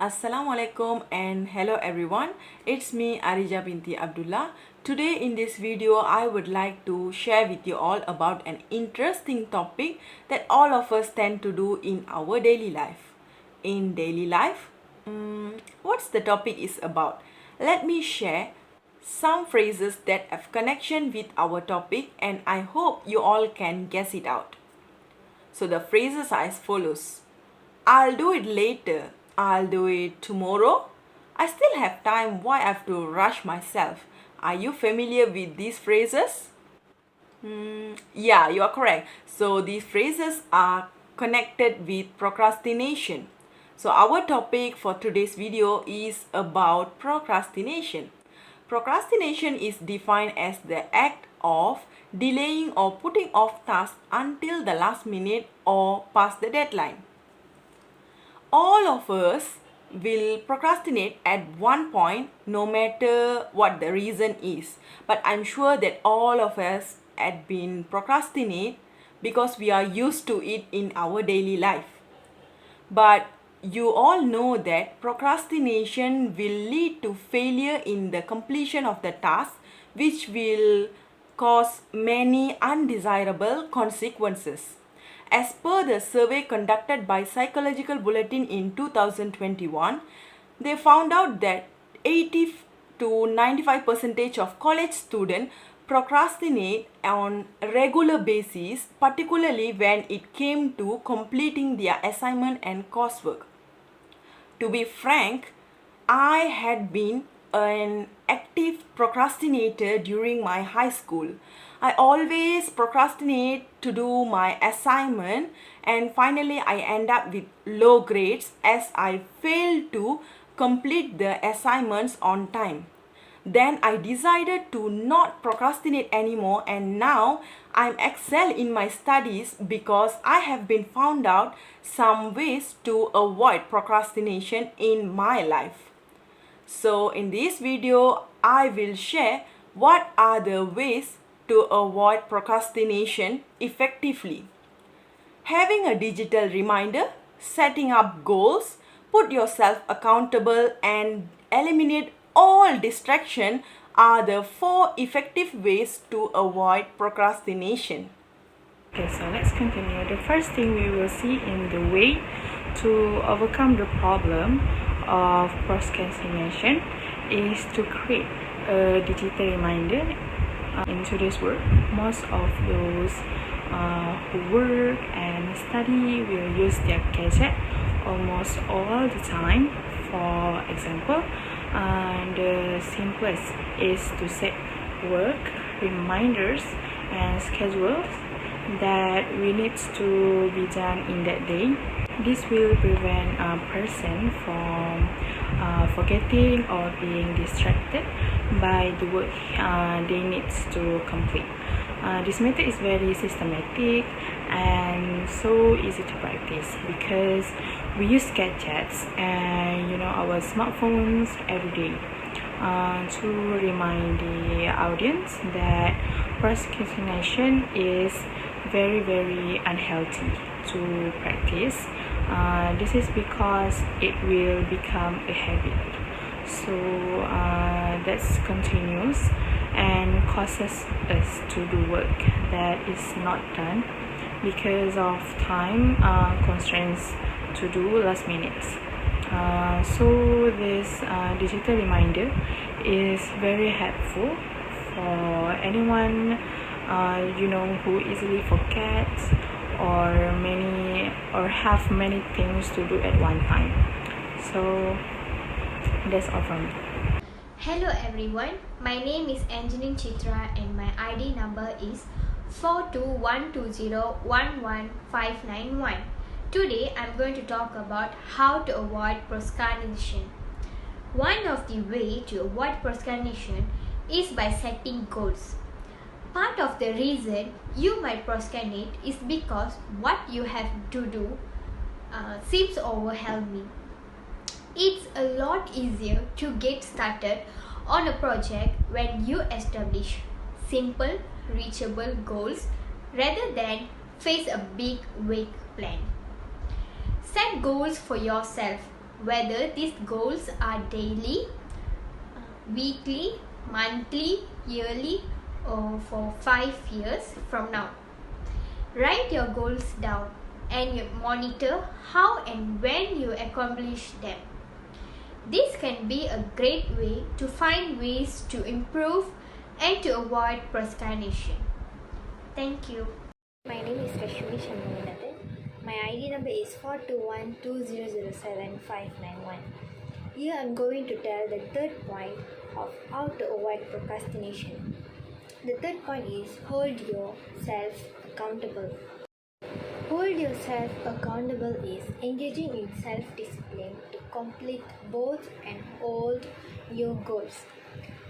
Assalamualaikum and hello everyone. It's me Arija binti Abdullah. Today in this video I would like to share with you all about an interesting topic that all of us tend to do in our daily life. In daily life, what's the topic is about? Let me share some phrases that have connection with our topic and I hope you all can guess it out. So the phrases are as follows. I'll do it later. I'll do it tomorrow. I still have time. Why I have to rush myself? Are you familiar with these phrases? Yeah, you are correct. So these phrases are connected with procrastination. So our topic for today's video is about procrastination. Procrastination is defined as the act of delaying or putting off tasks until the last minute or past the deadline. All of us will procrastinate at one point, no matter what the reason is. But I'm sure that all of us had been procrastinate because we are used to it in our daily life. But you all know that procrastination will lead to failure in the completion of the task, which will cause many undesirable consequences. As per the survey conducted by Psychological Bulletin in 2021, they found out that 80 to 95% of college students procrastinate on a regular basis, particularly when it came to completing their assignment and coursework. To be frank, I had been an active procrastinator during my high school. I always procrastinate to do my assignment and finally I end up with low grades as I failed to complete the assignments on time. Then I decided to not procrastinate anymore and now I'm excel in my studies because I have been found out some ways to avoid procrastination in my life. So in this video, I will share what are the ways to avoid procrastination effectively. Having a digital reminder, setting up goals, put yourself accountable and eliminate all distraction are the 4 effective ways to avoid procrastination. Okay, so let's continue. The first thing we will see in the way to overcome the problem of procrastination is to create a digital reminder. In today's world, most of those who work and study will use their gadget almost all the time. For example, the simplest is to set work reminders and schedules that we need to be done in that day. This will prevent a person from forgetting or being distracted by the work they need to complete. This method is very systematic and so easy to practice because we use gadgets and our smartphones every day to remind the audience that procrastination is very, very unhealthy to practice. This is because it will become a habit. So that continues and causes us to do work that is not done because of time constraints to do last minutes. So this digital reminder is very helpful for anyone who easily forgets or have many things to do at one time. So that's all from me. Hello everyone, my name is Angeline Chitra and my ID number is 42120115991. Today I'm going to talk about how to avoid procrastination. One of the way to avoid procrastination is by setting goals. Part of the reason you might procrastinate is because what you have to do seems overwhelming. It's a lot easier to get started on a project when you establish simple, reachable goals rather than face a big, vague plan. Set goals for yourself. whether these goals are daily, weekly, monthly, yearly, or for 5 years from now. Write your goals down and you monitor how and when you accomplish them. This can be a great way to find ways to improve and to avoid procrastination. Thank you. My name is Rashmi Shanmugathan. My ID number is 42120075991. Here I am going to tell the third point of how to avoid procrastination. The third point is hold yourself accountable. Hold yourself accountable is engaging in self-discipline to complete both and hold your goals.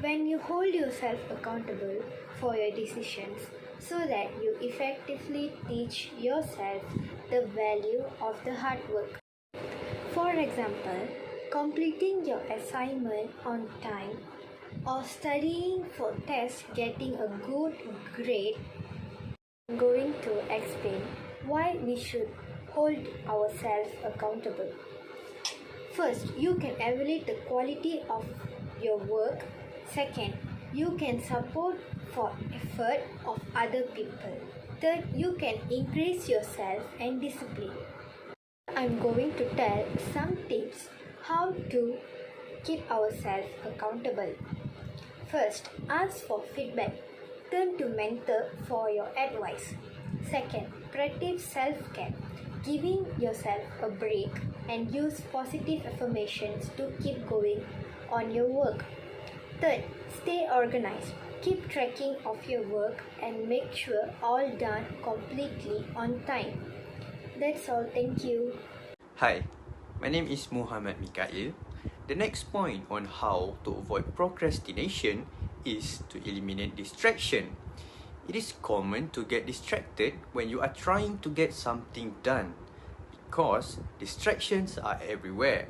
When you hold yourself accountable for your decisions so that you effectively teach yourself the value of the hard work. For example, completing your assignment on time or studying for tests getting a good grade. I'm going to explain why we should hold ourselves accountable. First, you can evaluate the quality of your work. Second, you can support for effort of other people. Third, you can increase yourself and discipline. I'm going to tell some tips how to keep ourselves accountable. First, ask for feedback. Turn to mentor for your advice. Second, practice self-care, giving yourself a break and use positive affirmations to keep going on your work. Third, stay organized. Keep tracking of your work and make sure all done completely on time. That's all. Thank you. Hi, my name is Muhammad Mikail. The next point on how to avoid procrastination is to eliminate distraction. It is common to get distracted when you are trying to get something done because distractions are everywhere.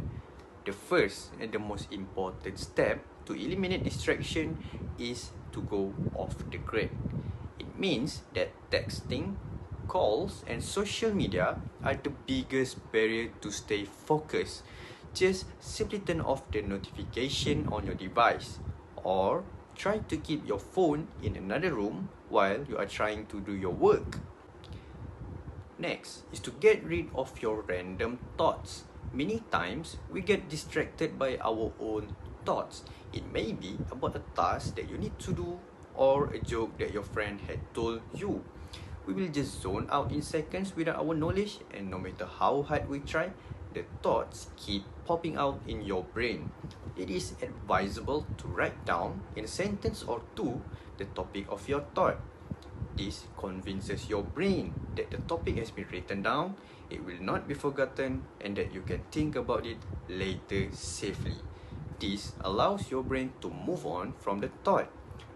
The first and the most important step to eliminate distraction is to go off the grid. It means that texting, calls, and social media are the biggest barrier to stay focused. Just simply turn off the notification on your device or try to keep your phone in another room while you are trying to do your work. Next is to get rid of your random thoughts. Many times we get distracted by our own thoughts. It may be about a task that you need to do or a joke that your friend had told you. We will just zone out in seconds without our knowledge, and no matter how hard we try, the thoughts keep popping out in your brain. It is advisable to write down in a sentence or two the topic of your thought. This convinces your brain that the topic has been written down, it will not be forgotten, and that you can think about it later safely. This allows your brain to move on from the thought.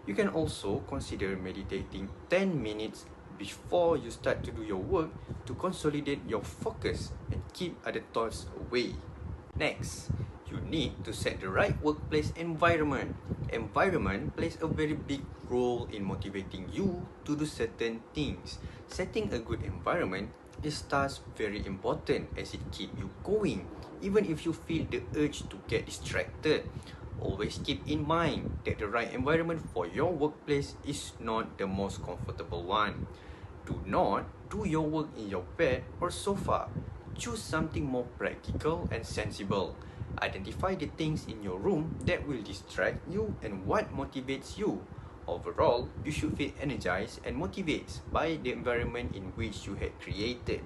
You can also consider meditating 10 minutes before you start to do your work to consolidate your focus and keep other thoughts away. Next, you need to set the right workplace environment. Environment plays a very big role in motivating you to do certain things. Setting a good environment is thus very important as it keeps you going, even if you feel the urge to get distracted. Always keep in mind that the right environment for your workplace is not the most comfortable one. Do not do your work in your bed or sofa. Choose something more practical and sensible. Identify the things in your room that will distract you and what motivates you. Overall, you should feel energized and motivated by the environment in which you had created.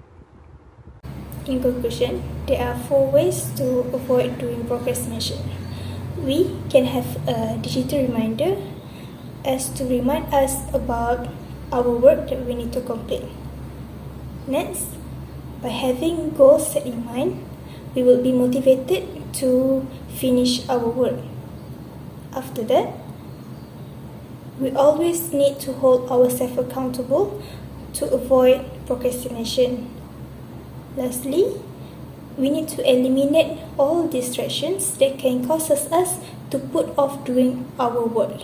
In conclusion, there are 4 ways to avoid doing procrastination. We can have a digital reminder as to remind us about our work that we need to complete. Next, by having goals set in mind, we will be motivated to finish our work. After that, we always need to hold ourselves accountable to avoid procrastination. Lastly, we need to eliminate all distractions that can cause us to put off doing our work.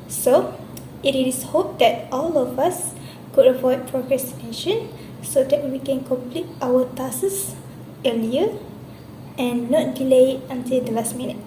So, it is hoped that all of us could avoid procrastination so that we can complete our tasks earlier and not delay it until the last minute.